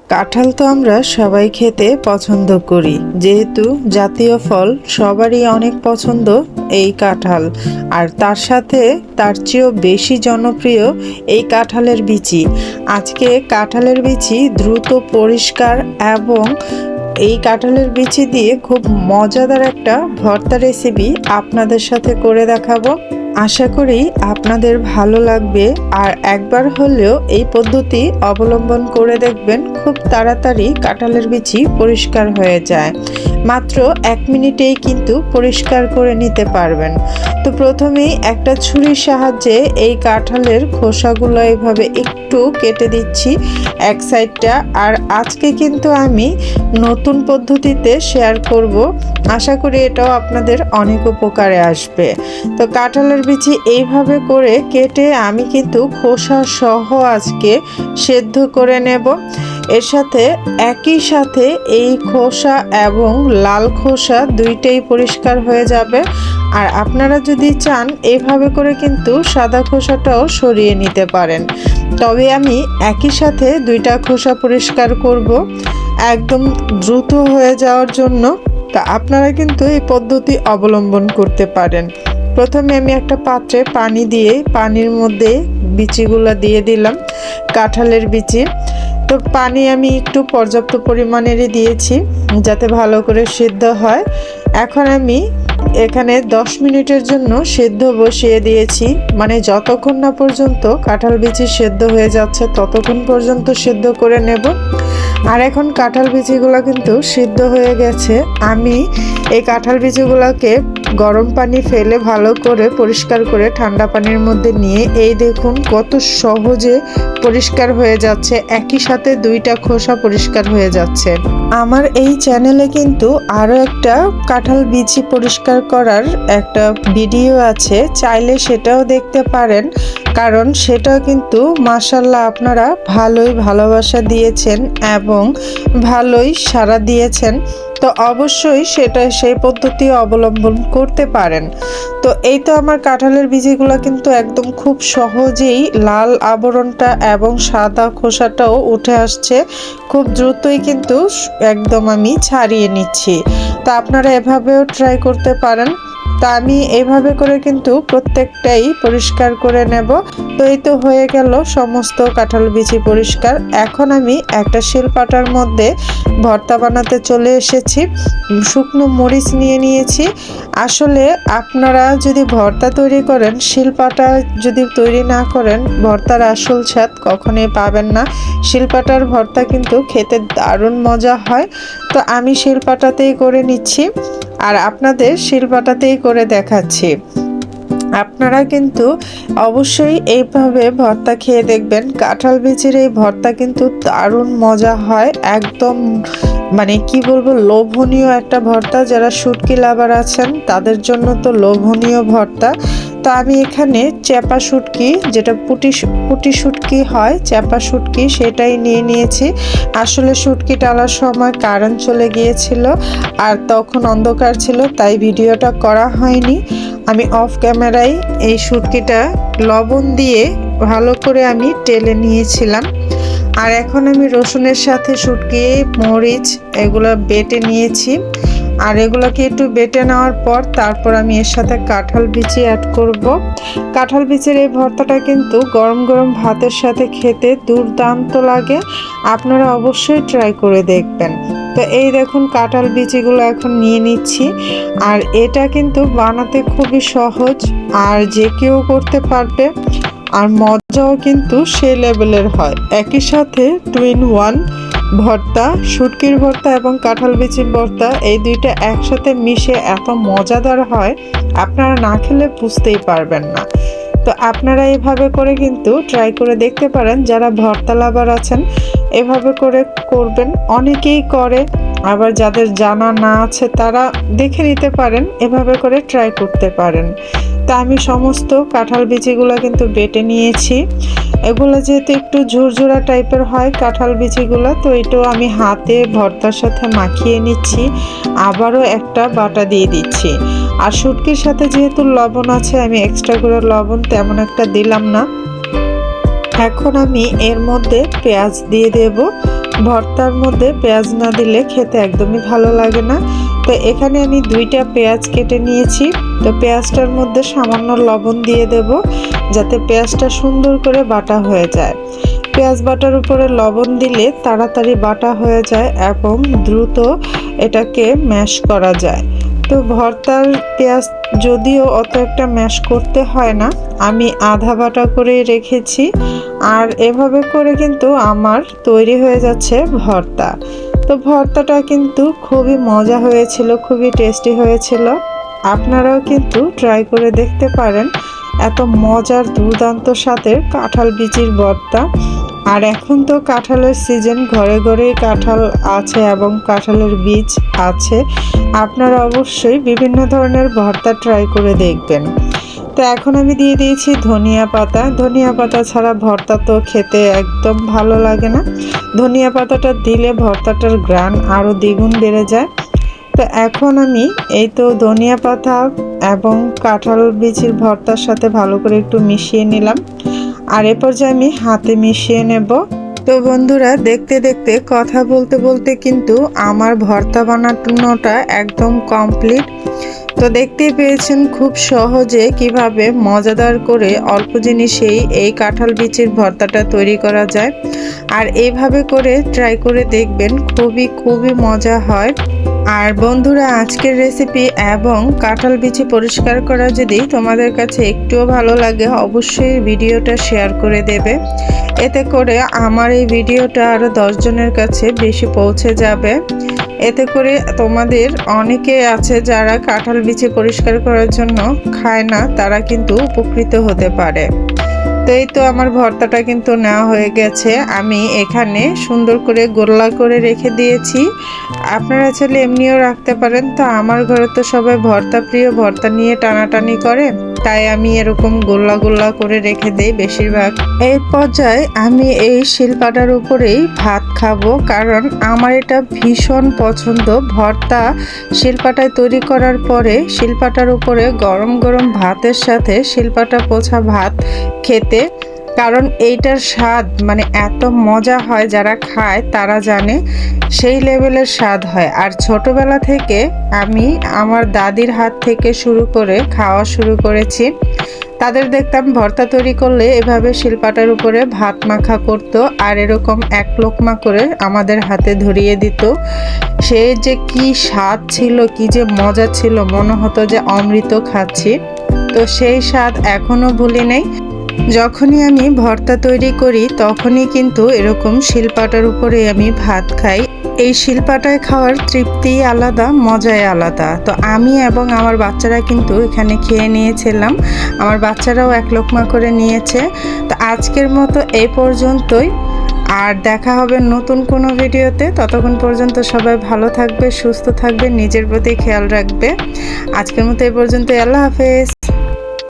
কাঁঠাল তো আমরা সবাই খেতে পছন্দ করি, যেহেতু জাতীয় ফল সবারই অনেক পছন্দ এই কাঁঠাল। আর তার সাথে তার চেয়েও বেশি জনপ্রিয় এই কাঁঠালের বিচি। আজকে কাঁঠালের বিচি দ্রুত পরিষ্কার এবং এই কাঁঠালের বিচি দিয়ে খুব মজাদার একটা ভর্তা রেসিপি আপনাদের সাথে করে দেখাবো। আশা করি আপনাদের ভালো লাগবে, আর একবার হলেও এই পদ্ধতি অবলম্বন করে দেখবেন, খুব তাড়াতাড়ি কাঁঠালের বিচি পরিষ্কার হয়ে যায়। মাত্র 1 মিনিটেই কিন্তু পরিষ্কার করে নিতে পারবেন। তো প্রথমেই একটা ছুরির সাহায্যে এই কাঁঠালের খোসাগুলো এইভাবে একটু কেটে দিচ্ছি এক সাইডটা। আর আজকে কিন্তু আমি নতুন পদ্ধতিতে শেয়ার করব, আশা করি এটাও আপনাদের অনেক উপকারে আসবে। তো কাঁঠালের বিচি এইভাবে করে কেটে আমি কিন্তু খোসা সহ আজকে সেদ্ধ করে নেব। এর সাথে একই সাথে এই খোসা এবং লাল খোসা দুইটাই পরিষ্কার হয়ে যাবে। আর আপনারা যদি চান এইভাবে করে কিন্তু সাদা খোসাটাও সরিয়ে নিতে পারেন, তবে আমি একই সাথে দুইটা খোসা পরিষ্কার করব একদম দ্রুত হয়ে যাওয়ার জন্য। তা আপনারা কিন্তু এই পদ্ধতি অবলম্বন করতে পারেন। প্রথমে আমি একটা পাত্রে পানি দিয়ে পানির মধ্যে বিচিগুলো দিয়ে দিলাম, কাঁঠালের বিচি। তো পানি আমি একটু পর্যাপ্ত পরিমাণেরই দিয়েছি যাতে ভালো করে সিদ্ধ হয়। এখন আমি এখানে 10 মিনিটের জন্য সিদ্ধ বসিয়ে দিয়েছি, মানে যতক্ষণ না পর্যন্ত কাঁঠাল বিচি সিদ্ধ হয়ে যাচ্ছে ততক্ষণ পর্যন্ত সিদ্ধ করে নেব। আর এখন কাঁঠাল বিচিগুলো কিন্তু সিদ্ধ হয়ে গেছে। আমি এই কাঁঠাল বিচিগুলোকে গরম পানি ফেলে ভালো করে পরিষ্কার করে ঠান্ডা পানির মধ্যে নিয়ে এই দেখুন কত সহজে পরিষ্কার হয়ে যাচ্ছে, একই সাথে দুইটা খোসা পরিষ্কার হয়ে যাচ্ছে। আমার এই চ্যানেলে কিন্তু আরও একটা কাঁঠাল বিচি পরিষ্কার করার একটা ভিডিও আছে, চাইলে সেটাও দেখতে পারেন, কারণ সেটাও কিন্তু মাশাআল্লাহ আপনারা ভালোই ভালোবাসা দিয়েছেন এবং ভালোই সাড়া দিয়েছেন। তো অবশ্যই সেই পদ্ধতি অবলম্বন করতে পারেন। তো এই তো আমার কাঁঠালের বীজগুলো কিন্তু একদম খুব সহজেই লাল আবরণটা এবং সাদা খোসাটাও উঠে আসছে, খুব দ্রুতই কিন্তু একদম আমি ছাড়িয়ে নিচ্ছি। তো আপনারা এভাবেও ট্রাই করতে পারেন। তা আমি এইভাবে করে কিন্তু প্রত্যেকটাই পরিষ্কার করে নেব। তো এই তো হয়ে গেল সমস্ত কাঁঠাল বিচি পরিষ্কার। এখন আমি একটা শিলপাটার মধ্যে ভর্তা বানাতে চলে এসেছি। শুকনো মরিচ নিয়ে নিয়েছি। আসলে আপনারা যদি ভর্তা তৈরি করেন, শিলপাটা যদি তৈরি না করেন, ভর্তার আসল স্বাদ কখনোই পাবেন না। শিলপাটার ভর্তা কিন্তু খেতে দারুণ মজা হয়। তো আমি শিলপাটাতেই করে নিচ্ছি আর আপনাদের শিলপাটাতেই করে দেখাচ্ছি। আপনারা কিন্তু অবশ্যই এইভাবে ভর্তা খেয়ে দেখবেন। কাঁঠাল বিচির এই ভর্তা কিন্তু দারুণ মজা হয়, একদম মানে কি বলবো, লোভনীয় একটা ভর্তা। যারা শুটকি লাভার আছেন তাদের জন্য তো লোভনীয় ভর্তা। তো আমি এখানে চ্যাপা শুটকি, যেটা পুটি শুটকি হয়, চ্যাপা শুটকি, সেটাই নিয়ে নিয়েছি। আসলে শুটকি টালার সময় কারেন্ট চলে গিয়েছিল আর তখন অন্ধকার ছিল, তাই ভিডিওটা করা হয়নি। আমি অফ ক্যামেরায় এই শুটকিটা লবণ দিয়ে ভালো করে আমি টেলে নিয়েছিলাম। আর এখন আমি রসুনের সাথে শুটকি, মরিচ এগুলো বেটে নিয়েছি। আর এগুলোকে একটু বেটে নেওয়ার পর তারপর আমি এর সাথে কাঁঠাল বিচি অ্যাড করব। কাঁঠাল বিচির এই ভর্তাটা কিন্তু গরম গরম ভাতের সাথে খেতে দুর্দান্ত লাগে, আপনারা অবশ্যই ট্রাই করে দেখবেন। তো এই দেখুন কাঁঠাল বিচিগুলো এখন নিয়ে নিচ্ছি। আর এটা কিন্তু বানাতে খুবই সহজ, আর যে কেউ করতে পারবে, আর মজাও কিন্তু সে লেভেলের হয়। একই সাথে 2 in 1 ভর্তা, শুটকির ভর্তা এবং কাঁঠাল বিচির ভর্তা, এই দুইটা একসাথে মিশে এত মজাদার হয়, আপনারা না খেলে বুঝতেই পারবেন না। তো আপনারা এভাবে করে কিন্তু ট্রাই করে দেখতে পারেন। যারা ভর্তা লাভার আছেন এভাবে করে করবেন, অনেকেই করে, আবার যাদের জানা না আছে তারা দেখে নিতে পারেন, এভাবে করে ট্রাই করতে পারেন। তা আমি সমস্ত কাঁঠাল বিচিগুলো কিন্তু বেটে নিয়েছি। এগুলো যেহেতু একটু ঝুরঝুরা টাইপের হয় কাঁঠাল বিচিগুলো, তো এটাও আমি হাতে ভর্তার সাথে মাখিয়ে নিচ্ছি, আবারও একটা বাটা দিয়ে দিচ্ছি। আর শুটকির সাথে যেহেতু লবণ আছে, আমি এক্সট্রা করে লবণ তেমন একটা দিলাম না। এখন আমি এর মধ্যে পেঁয়াজ দিয়ে দেব। ভর্তার মধ্যে পেঁয়াজ না দিলে খেতে একদমই ভালো লাগে না। তো এখানে আমি 2টা পেঁয়াজ কেটে নিয়েছি। তো পেঁয়াজটার মধ্যে সামান্য লবণ দিয়ে দেব, যাতে পেঁয়াজটা সুন্দর করে বাটা হয়ে যায়। পেঁয়াজ বাটার উপরে লবণ দিলে তাড়াতাড়ি বাটা হয়ে যায় এবং দ্রুত এটাকে ম্যাশ করা যায়। তো ভর্তার পেঁয়াজ যদিও অত একটা ম্যাশ করতে হয় না, আমি আধা বাটা করে রেখেছি। আর এভাবে করে কিন্তু আমার তৈরি হয়ে যাচ্ছে ভর্তা। তো ভর্তাটা কিন্তু খুবই মজা হয়েছিল, খুবই টেস্টি হয়েছিল। আপনারাও কিন্তু ট্রাই করে দেখতে পারেন। এত মজার দুর্দান্ত স্বাদের কাঁঠাল বিচির ভর্তা। আর এখন তো কাঁঠালের সিজন, ঘরে ঘরেই কাঁঠাল আছে এবং কাঁঠালের বীজ আছে। আপনারা অবশ্যই বিভিন্ন ধরনের ভর্তা ট্রাই করে দেখবেন। তো এখন আমি দিয়ে দিয়েছি ধনিয়া পাতা। ধনিয়া পাতা ছাড়া ভর্তা তো খেতে একদম ভালো লাগে না। ধনিয়া পাতাটা দিলে ভর্তাটার ঘ্রাণ আরও দ্বিগুণ বেড়ে যায়। তো এখন আমি এই তো ধনিয়া পাতা এবং কাঁঠাল বিচির ভর্তার সাথে ভালো করে একটু মিশিয়ে নিলাম। আর এ পর্যায়ে আমি হাতে মিশিয়ে নেব। তো বন্ধুরা, দেখতে দেখতে কথা বলতে বলতে কিন্তু আমার ভর্তা বানানোটা একদম কমপ্লিট। তো দেখতেই পেয়েছেন খুব সহজে কিভাবে মজাদার করে অল্প জিনিসেই এই কাঁঠাল বিচির ভর্তাটা তৈরি করা যায়। আর এইভাবে করে ট্রাই করে দেখবেন, খুবই মজা হয়। আর বন্ধুরা, আজকের রেসিপি এবং কাঁঠাল বিচি পরিষ্কার করা যদি তোমাদের কাছে একটুও ভালো লাগে, অবশ্যই ভিডিওটা শেয়ার করে দেবে। এতে করে আমার এই ভিডিওটা আরও 10 জনের কাছে বেশি পৌঁছে যাবে। এতে করে তোমাদের অনেকে আছে যারা কাঁঠাল বিচি পরিষ্কার করার জন্য খায় না, তারা কিন্তু উপকৃত হতে পারে। তো এই তো আমার ভর্তাটা কিন্তু নেওয়া হয়ে গেছে। আমি এখানে সুন্দর করে গোল্লা করে রেখে দিয়েছি। আপনারা চাইলে এমনিও রাখতে পারেন। তো আমার ঘরে তো সবাই ভর্তা প্রিয়, ভর্তা নিয়ে টানাটানি করে, তাই আমি এরকম গোল্লা করে রেখে দেই বেশিরভাগ। এই পর্যায়ে আমি এই শিলপাটার উপরেই ভাত খাবো, কারণ আমার এটা ভীষণ পছন্দ। ভর্তা শিলপাটায় তৈরি করার পরে শিলপাটার উপরে গরম গরম ভাতের সাথে শিলপাটা পোছা ভাত খেতে, কারণ এইটার স্বাদ মানে এত মজা হয়, যারা খায় তারা জানে সেই লেভেলের স্বাদ হয়। আর ছোটবেলা থেকে আমি আমার দাদির হাত থেকে শুরু করে খাওয়া শুরু করেছি। তাদের দেখতাম ভর্তা তৈরি করলে এভাবে শিলপাটার উপরে ভাত মাখা করতো, আর এরকম এক লোকমা করে আমাদের হাতে ধরিয়ে দিত। সে যে কি স্বাদ ছিল, কি যে মজা ছিল, মনে হতো যে অমৃত খাচ্ছি। তো সেই স্বাদ এখনো ভুলি নাই। যখনই আমি ভর্তা তৈরি করি তখনই কিন্তু এরকম শিলপাটার উপরে আমি ভাত খাই। এই শিলপাটায় খাওয়ার তৃপ্তি আলাদা, মজাই আলাদা। তো আমি এবং আমার বাচ্চারা কিন্তু এখানে খেয়ে নিয়েছিলাম। আমার বাচ্চারাও এক লোকমা করে নিয়েছে। তো আজকের মতো এই পর্যন্তই। আর দেখা হবে নতুন কোনো ভিডিওতে। ততক্ষণ পর্যন্ত সবাই ভালো থাকবে, সুস্থ থাকবে, নিজের প্রতি খেয়াল রাখবে। আজকের মতো এই পর্যন্ত। আল্লাহ হাফেজ।